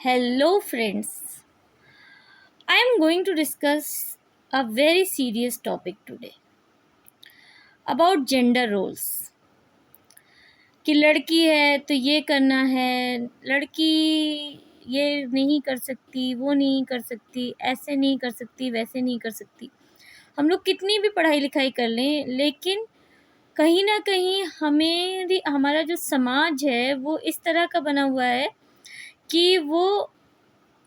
Hello, friends. I am going to discuss a very serious topic today about gender roles. कि लड़की है तो ये करना है, लड़की ये नहीं कर सकती, वो नहीं कर सकती, ऐसे नहीं कर सकती, वैसे नहीं कर सकती। हम लोग कितनी भी पढ़ाई लिखाई कर लें, लेकिन कहीं ना कहीं हमारा जो समाज है वो इस तरह का बना हुआ है कि वो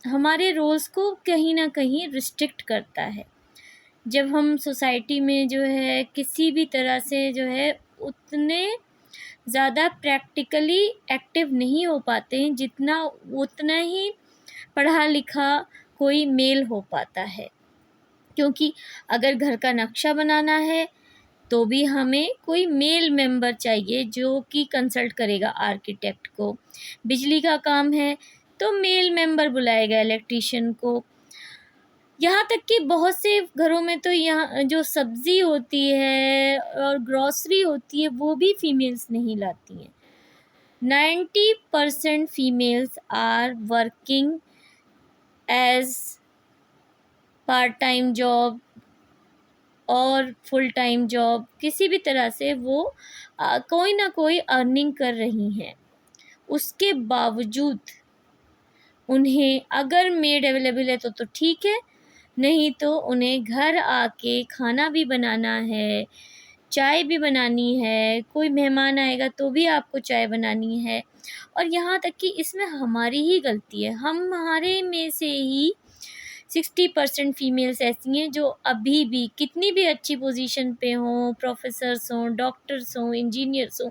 हमारे रोल्स को कहीं न कहीं रिस्ट्रिक्ट करता है। जब हम सोसाइटी में जो है किसी भी तरह से जो है उतने ज़्यादा प्रैक्टिकली एक्टिव नहीं हो पाते हैं जितना उतना ही पढ़ा-लिखा कोई मेल हो पाता है। क्योंकि अगर घर का नक्शा बनाना है तो भी हमें कोई मेल मेंबर चाहिए जो कि कंसल्ट करेगा आर्किटेक्ट को। बिजली का काम है तो मेल मेंबर बुलाएगा इलेक्ट्रीशियन को। यहाँ तक कि बहुत से घरों में तो यहाँ जो सब्ज़ी होती है और ग्रॉसरी होती है वो भी फीमेल्स नहीं लाती हैं। 90% females are working as part time job और फुल टाइम जॉब, किसी भी तरह से वो कोई ना कोई अर्निंग कर रही हैं। उसके बावजूद उन्हें अगर मेड अवेलेबल है तो ठीक है, नहीं तो उन्हें घर आके खाना भी बनाना है, चाय भी बनानी है, कोई मेहमान आएगा तो भी आपको चाय बनानी है। और यहाँ तक कि इसमें हमारी ही गलती है। हमारे में से ही 60% फीमेल्स ऐसी हैं जो अभी भी कितनी भी अच्छी पोजीशन पे हों, प्रोफ़ेसर्स हों, डॉक्टर्स हों, इंजीनियर्स हों,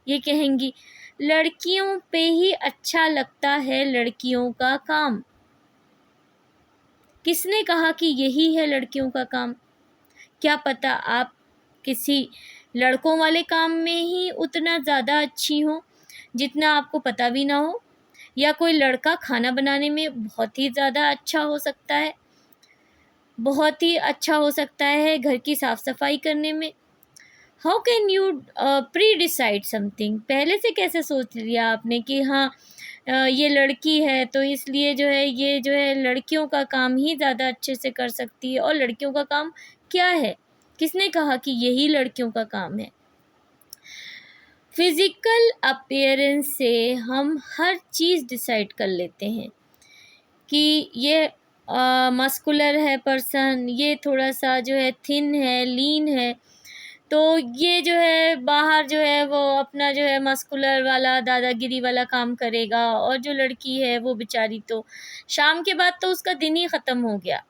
ये कहेंगी लड़कियों पे ही अच्छा लगता है लड़कियों का काम। किसने कहा कि यही है लड़कियों का काम? क्या पता आप किसी लड़कों वाले काम में ही उतना ज़्यादा अच्छी हों, जितना आपको पता भी ना हो, या कोई लड़का खाना बनाने में बहुत ही ज़्यादा अच्छा हो सकता है, बहुत ही अच्छा हो सकता है घर की साफ-सफाई करने में। How can you pre decide something? पहले से कैसे सोच लिया आपने कि हाँ ये लड़की है तो इसलिए जो है ये जो है लड़कियों का काम ही ज़्यादा अच्छे से कर सकती है, और लड़कियों का काम क्या है? किसने कहा कि यही लड़कियों का काम है? फिज़िकल अपीयरेंस से हम हर चीज़ डिसाइड कर लेते हैं कि ये मस्कुलर है पर्सन, ये थोड़ा-सा जो है थिन है, लीन है, तो ये जो है बाहर जो है वो अपना जो है मस्कुलर वाला दादागिरी वाला काम करेगा, और जो लड़की है वो बेचारी तो शाम के बाद तो उसका दिन ही ख़त्म हो गया।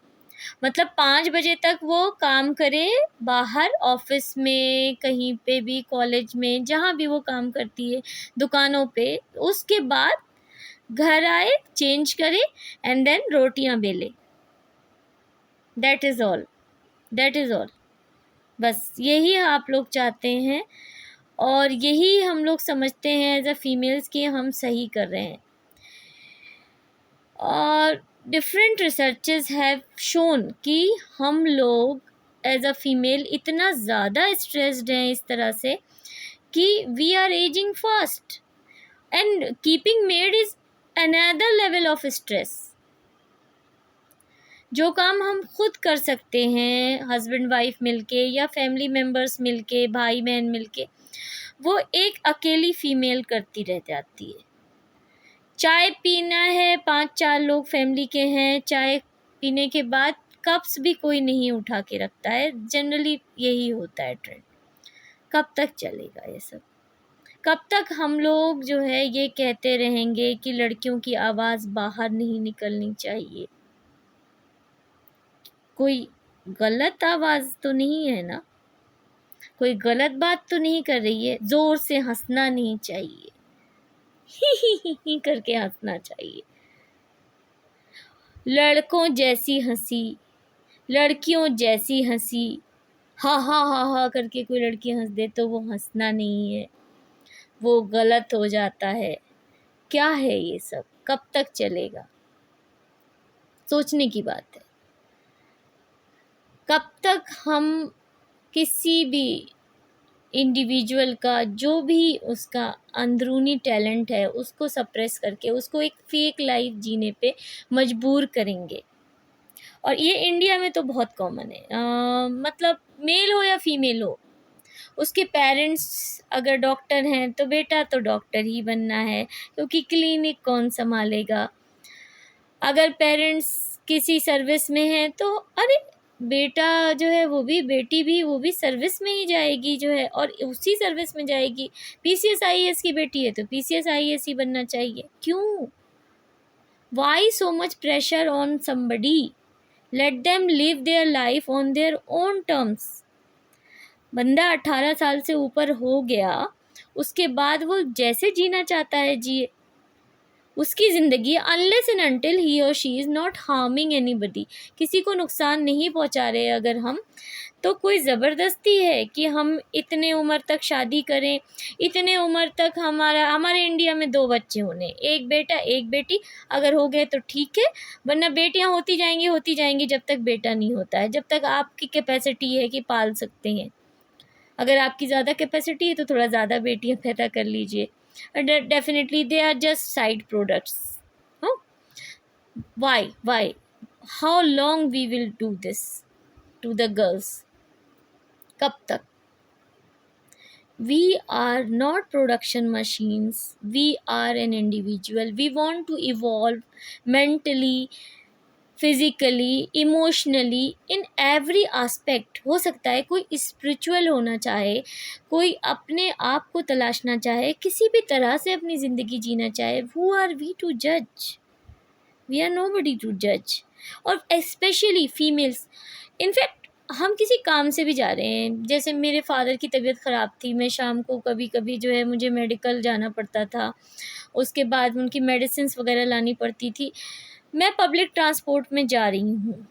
मतलब 5 बजे तक वो काम करे बाहर ऑफ़िस में, कहीं पे भी, कॉलेज में, जहाँ भी वो काम करती है, दुकानों पे। उसके बाद घर आए, चेंज करे एंड देन रोटियाँ बेले। That is all, that is all. बस यही आप लोग चाहते हैं और यही हम लोग समझते हैं एज़ अ फीमेल्स कि हम सही कर रहे हैं। और डिफरेंट रिसर्चेस हैव शोन कि हम लोग एज़ अ फीमेल इतना ज़्यादा स्ट्रेस्ड हैं इस तरह से कि we are ageing fast, and keeping maid is another level of stress. जो काम हम खुद कर सकते हैं हस्बैंड वाइफ मिलके या फैमिली मेम्बर्स मिलके, भाई बहन मिलके, वो एक अकेली फीमेल करती रह जाती है। चाय पीना है, 5-4 लोग फैमिली के हैं, चाय पीने के बाद कप्स भी कोई नहीं उठा के रखता है। जनरली यही होता है ट्रेंड। कब तक चलेगा ये सब? कब तक हम लोग जो है ये कहते रहेंगे कि लड़कियों की आवाज़ बाहर नहीं निकलनी चाहिए? कोई गलत आवाज़ तो नहीं है ना? कोई गलत बात तो नहीं कर रही है? ज़ोर से हँसना नहीं चाहिए। ही करके हँसना चाहिए। लड़कों जैसी हँसी, लड़कियों जैसी हँसी, हा हा हा हा करके कोई लड़की हँस दे तो वो हँसना नहीं है, वो गलत हो जाता है। क्या है ये सब? कब तक चलेगा? सोचने की बात है। कब तक हम किसी भी इंडिविजुअल का जो भी उसका अंदरूनी टैलेंट है उसको सप्रेस करके उसको एक फेक लाइफ जीने पे मजबूर करेंगे। और ये इंडिया में तो बहुत कॉमन है। मतलब मेल हो या फीमेल हो, उसके पेरेंट्स अगर डॉक्टर हैं तो बेटा तो डॉक्टर ही बनना है, क्योंकि क्लिनिक कौन संभालेगा। अगर पेरेंट्स किसी सर्विस में हैं तो अरे बेटा जो है वो भी, बेटी भी, वो भी सर्विस में ही जाएगी जो है, और उसी सर्विस में जाएगी। पीसीएस आईएएस की बेटी है तो पीसीएस आईएएस ही बनना चाहिए। क्यों? Why so much pressure on somebody? Let them live their life on their own terms. बंदा 18 साल से ऊपर हो गया, उसके बाद वो जैसे जीना चाहता है जिए, उसकी ज़िंदगी, अनलेस एंड अनटिल ही और she is not harming anybody, किसी को नुकसान नहीं पहुंचा रहे अगर हम, तो कोई ज़बरदस्ती है कि हम इतने उम्र तक शादी करें, इतने उम्र तक हमारे इंडिया में 2 बच्चे होने, एक बेटा एक बेटी, अगर हो गए तो ठीक है, वरना बेटियां होती जाएंगी जब तक बेटा नहीं होता है, जब तक आपकी कैपेसिटी है कि पाल सकते हैं। अगर आपकी ज़्यादा कैपेसिटी है तो थोड़ा ज़्यादा बेटियां पैदा कर लीजिए। Definitely they are just side products. Huh? Why how long we will do this to the girls? कब तक? We are not production machines. We are an individual. We want to evolve mentally, physically, emotionally, in every aspect. हो सकता है कोई spiritual होना चाहे, कोई अपने आप को तलाशना चाहे, किसी भी तरह से अपनी ज़िंदगी जीना चाहे। हु आर वी टू जज? वी आर नोबडी टू जज। और स्पेशली फीमेल्स, इनफैक्ट हम किसी काम से भी जा रहे हैं, जैसे मेरे फादर की तबीयत ख़राब थी, मैं शाम को कभी कभी जो है मुझे मेडिकल जाना पड़ता था, उसके बाद उनकी मेडिसिन्स वगैरह लानी पड़ती थी। मैं पब्लिक ट्रांसपोर्ट में जा रही हूँ,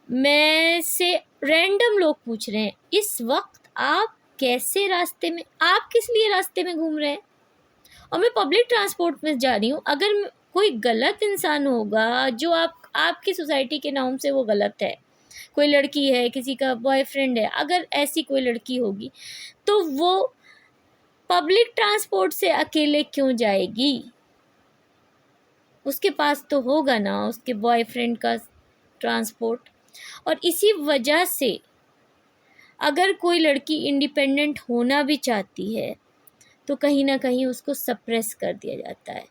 मैं से रैंडम लोग पूछ रहे हैं इस वक्त आप कैसे रास्ते में, आप किस लिए रास्ते में घूम रहे हैं, और मैं पब्लिक ट्रांसपोर्ट में जा रही हूँ। अगर कोई गलत इंसान होगा जो आपकी सोसाइटी के नाम से वो गलत है, कोई लड़की है, किसी का बॉयफ्रेंड है, अगर ऐसी कोई लड़की होगी तो वो पब्लिक ट्रांसपोर्ट से अकेले क्यों जाएगी? उसके पास तो होगा ना उसके बॉयफ्रेंड का ट्रांसपोर्ट। और इसी वजह से अगर कोई लड़की इंडिपेंडेंट होना भी चाहती है तो कहीं ना कहीं उसको सप्रेस कर दिया जाता है।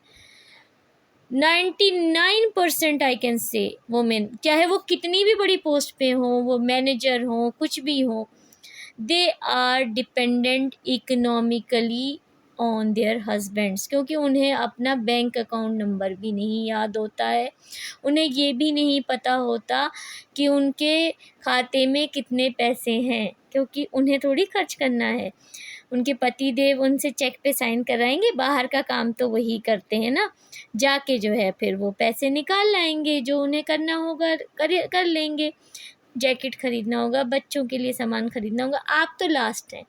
99% आई कैन से वुमेन, चाहे वो कितनी भी बड़ी पोस्ट पे हो, वो मैनेजर हो, कुछ भी हो, they are dependent economically on their husbands, क्योंकि उन्हें अपना बैंक अकाउंट नंबर भी नहीं याद होता है, उन्हें ये भी नहीं पता होता कि उनके खाते में कितने पैसे हैं, क्योंकि उन्हें थोड़ी खर्च करना है। उनके पति देव उनसे चेक पे साइन कराएंगे, बाहर का काम तो वही करते हैं ना, जाके जो है फिर वो पैसे निकाल लाएंगे, जो उन्हें करना होगा कर लेंगे। जैकेट खरीदना होगा, बच्चों के लिए सामान खरीदना होगा, आप तो लास्ट हैं।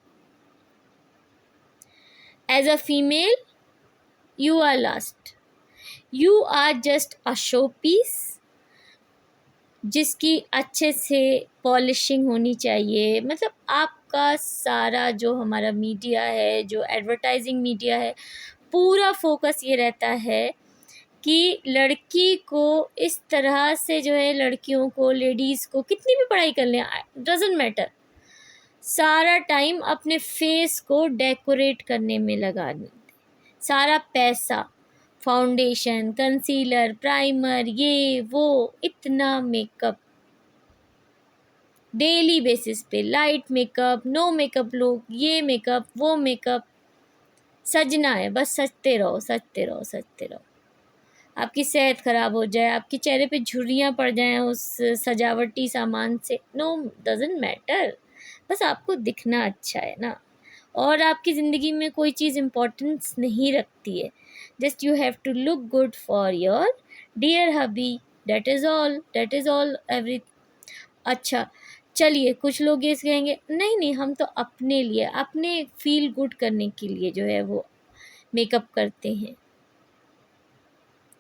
As a female you are last, you are just a showpiece जिसकी अच्छे से पॉलिशिंग होनी चाहिए। मतलब आपका सारा जो हमारा मीडिया है, जो एडवर्टाइजिंग मीडिया है, पूरा फोकस ये रहता है कि लड़की को इस तरह से जो है, लड़कियों को, लेडीज़ को कितनी भी पढ़ाई कर लें, डजेंट मैटर, सारा टाइम अपने फेस को डेकोरेट करने में लगा दें। सारा पैसा, फाउंडेशन, कंसीलर, प्राइमर, ये वो, इतना मेकअप डेली बेसिस पे, light makeup, no makeup look, ये मेकअप, वो मेकअप, सजना है, बस सजते रहो, सजते रहो, सजते रहो। आपकी सेहत ख़राब हो जाए, आपके चेहरे पे झुर्रियाँ पड़ जाएं उस सजावटी सामान से, नो, डजेंट मैटर, बस आपको दिखना अच्छा है ना। और आपकी ज़िंदगी में कोई चीज़ इम्पोर्टेंस नहीं रखती है, just you have to look good for your dear hubby, that is all every. अच्छा चलिए, कुछ लोग ये कहेंगे नहीं नहीं, हम तो अपने लिए, अपने फील गुड करने के लिए जो है वो मेकअप करते हैं।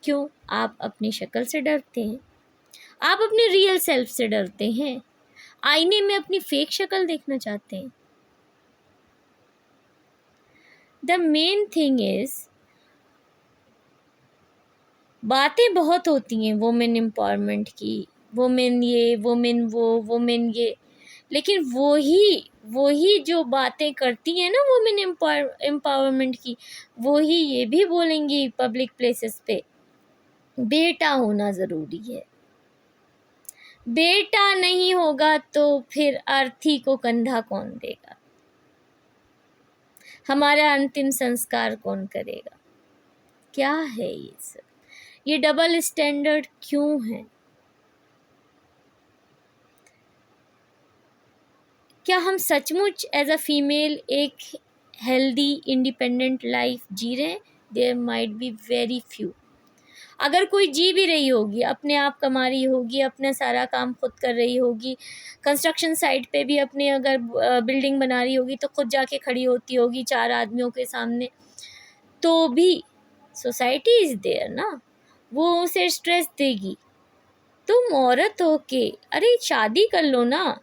क्यों? आप अपनी शक्ल से डरते हैं, आप अपने रियल सेल्फ से डरते हैं, आईने में अपनी फेक शक्ल देखना चाहते हैं। द मेन थिंग इज, बातें बहुत होती हैं वुमेन एम्पावरमेंट की, वुमेन ये, वुमेन वो, वुमेन ये, लेकिन वही जो बातें करती हैं ना वुमेन एम्पावरमेंट की, वही ये भी बोलेंगी पब्लिक प्लेसेस पे, बेटा होना ज़रूरी है। बेटा नहीं होगा तो फिर अर्थी को कंधा कौन देगा, हमारा अंतिम संस्कार कौन करेगा। क्या है ये सब, ये डबल स्टैंडर्ड क्यों है? क्या हम सचमुच एज अ फीमेल एक हेल्दी इंडिपेंडेंट लाइफ जी रहे हैं? There might be very few. अगर कोई जी भी रही होगी, अपने आप कमा रही होगी, अपना सारा काम खुद कर रही होगी, कंस्ट्रक्शन साइट पे भी अपने अगर बिल्डिंग बना रही होगी तो खुद जाके खड़ी होती होगी 4 आदमियों के सामने, तो भी सोसाइटी इज़ देयर ना, वो उसे स्ट्रेस देगी। तुम औरत हो के अरे शादी कर लो ना।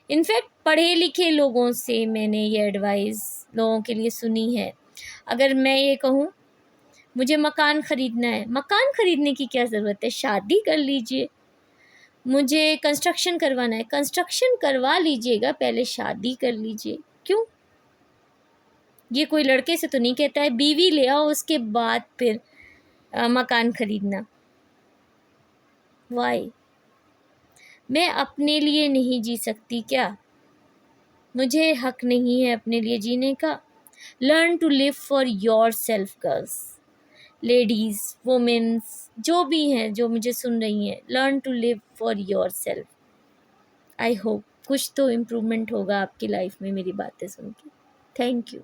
इनफैक्ट पढ़े लिखे लोगों से मैंने ये एडवाइस लोगों के लिए सुनी है। अगर मैं ये कहूँ मुझे मकान ख़रीदना है, मकान ख़रीदने की क्या ज़रूरत है, शादी कर लीजिए। मुझे कंस्ट्रक्शन करवाना है, कंस्ट्रक्शन करवा लीजिएगा, पहले शादी कर लीजिए। क्यों? ये कोई लड़के से तो नहीं कहता है बीवी ले आओ उसके बाद फिर मकान ख़रीदना। वाई? मैं अपने लिए नहीं जी सकती क्या? मुझे हक नहीं है अपने लिए जीने का? Learn to live for yourself girls, ladies, womens, जो भी हैं जो मुझे सुन रही हैं, learn to live for yourself. I hope कुछ तो इम्प्रूवमेंट होगा आपकी लाइफ में मेरी बातें सुन के। Thank you.